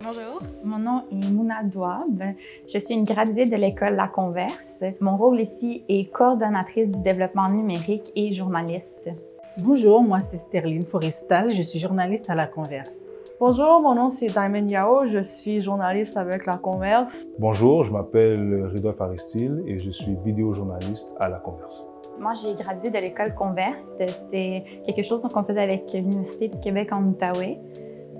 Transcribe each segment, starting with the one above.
Bonjour, mon nom est Mouna Douab. Je suis une graduée de l'école La Converse. Mon rôle ici est coordonnatrice du développement numérique et journaliste. Bonjour, moi c'est Sterline Forestal, je suis journaliste à La Converse. Bonjour, mon nom c'est Diamond Yao, je suis journaliste avec La Converse. Bonjour, je m'appelle Ridolf Aristil et je suis vidéojournaliste à La Converse. Moi, j'ai gradué de l'école Converse. C'était quelque chose qu'on faisait avec l'Université du Québec en Outaouais.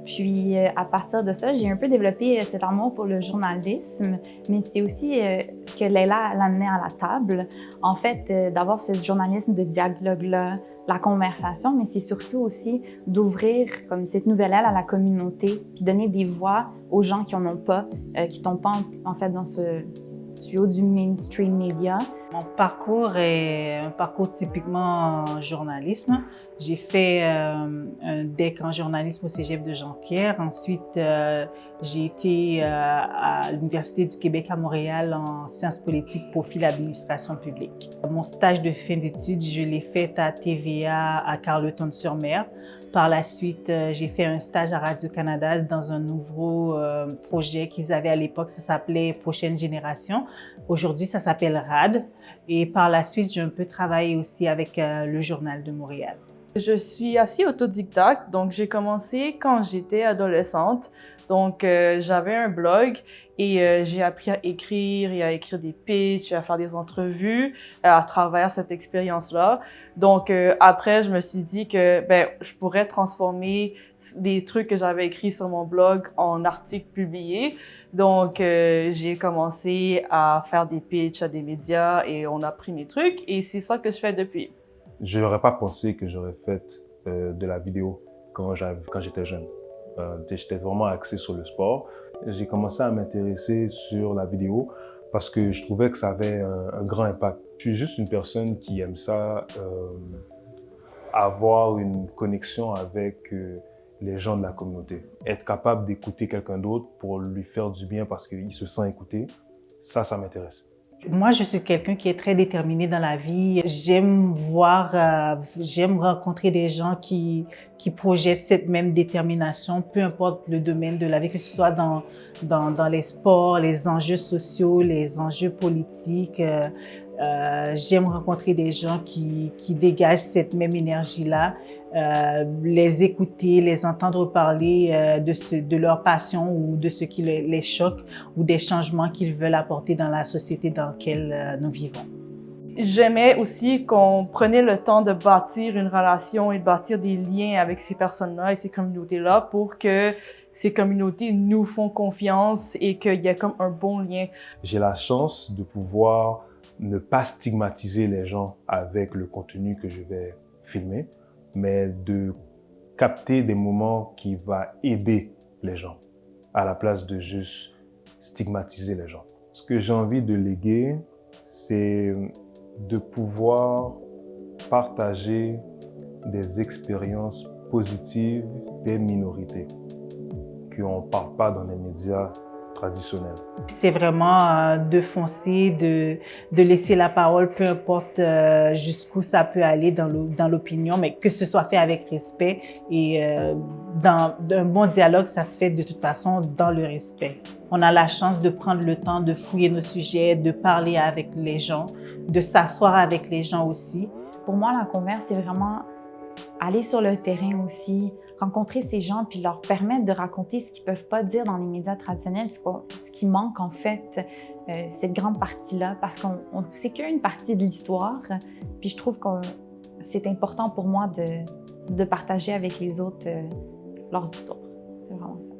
Puis, à partir de ça, j'ai un peu développé cet amour pour le journalisme, mais c'est aussi ce que Leila l'amenait à la table. En fait, d'avoir ce journalisme de dialogue-là, la conversation, mais c'est surtout aussi d'ouvrir comme cette nouvelle aile à la communauté, puis donner des voix aux gens qui n'en ont pas, qui tombent pas en fait dans ce tuyau du mainstream media. Mon parcours est un parcours typiquement en journalisme. J'ai fait un DEC en journalisme au Cégep de Jean-Pierre. Ensuite, j'ai été à l'Université du Québec à Montréal en sciences politiques, profil administration publique. Mon stage de fin d'études, je l'ai fait à TVA à Carleton-sur-Mer. Par la suite, j'ai fait un stage à Radio-Canada dans un nouveau projet qu'ils avaient à l'époque. Ça s'appelait Prochaine Génération. Aujourd'hui, ça s'appelle RAD. Et par la suite, j'ai un peu travaillé aussi avec le Journal de Montréal. Je suis assez autodidacte, donc j'ai commencé quand j'étais adolescente. Donc j'avais un blog et j'ai appris à écrire et à écrire des pitchs, à faire des entrevues à travers cette expérience-là. Donc après, je me suis dit que je pourrais transformer des trucs que j'avais écrits sur mon blog en articles publiés. Donc j'ai commencé à faire des pitchs à des médias et on a pris mes trucs et c'est ça que je fais depuis. Je n'aurais pas pensé que j'aurais fait de la vidéo quand j'étais jeune. J'étais vraiment axé sur le sport. J'ai commencé à m'intéresser sur la vidéo parce que je trouvais que ça avait un grand impact. Je suis juste une personne qui aime ça, avoir une connexion avec les gens de la communauté. Être capable d'écouter quelqu'un d'autre pour lui faire du bien parce qu'il se sent écouté, ça m'intéresse. Moi, je suis quelqu'un qui est très déterminé dans la vie. J'aime j'aime rencontrer des gens qui projettent cette même détermination, peu importe le domaine de la vie, que ce soit dans les sports, les enjeux sociaux, les enjeux politiques. J'aime rencontrer des gens qui dégagent cette même énergie-là, les écouter, les entendre parler de leur passion ou de ce qui les choque ou des changements qu'ils veulent apporter dans la société dans laquelle nous vivons. J'aimais aussi qu'on prenait le temps de bâtir une relation et de bâtir des liens avec ces personnes-là et ces communautés-là pour que ces communautés nous font confiance et qu'il y ait comme un bon lien. J'ai la chance de pouvoir ne pas stigmatiser les gens avec le contenu que je vais filmer, mais de capter des moments qui vont aider les gens à la place de juste stigmatiser les gens. Ce que j'ai envie de léguer, c'est de pouvoir partager des expériences positives des minorités qu'on ne parle pas dans les médias traditionnels. C'est vraiment de foncer, de laisser la parole, peu importe jusqu'où ça peut aller dans l'opinion, mais que ce soit fait avec respect et dans un bon dialogue, ça se fait de toute façon dans le respect. On a la chance de prendre le temps de fouiller nos sujets, de parler avec les gens, de s'asseoir avec les gens aussi. Pour moi, la converse, c'est vraiment aller sur le terrain aussi, rencontrer ces gens puis leur permettre de raconter ce qu'ils ne peuvent pas dire dans les médias traditionnels, ce qui manque en fait, cette grande partie-là, parce qu'on sait qu'une partie de l'histoire, puis je trouve que c'est important pour moi de partager avec les autres leurs histoires. C'est vraiment ça.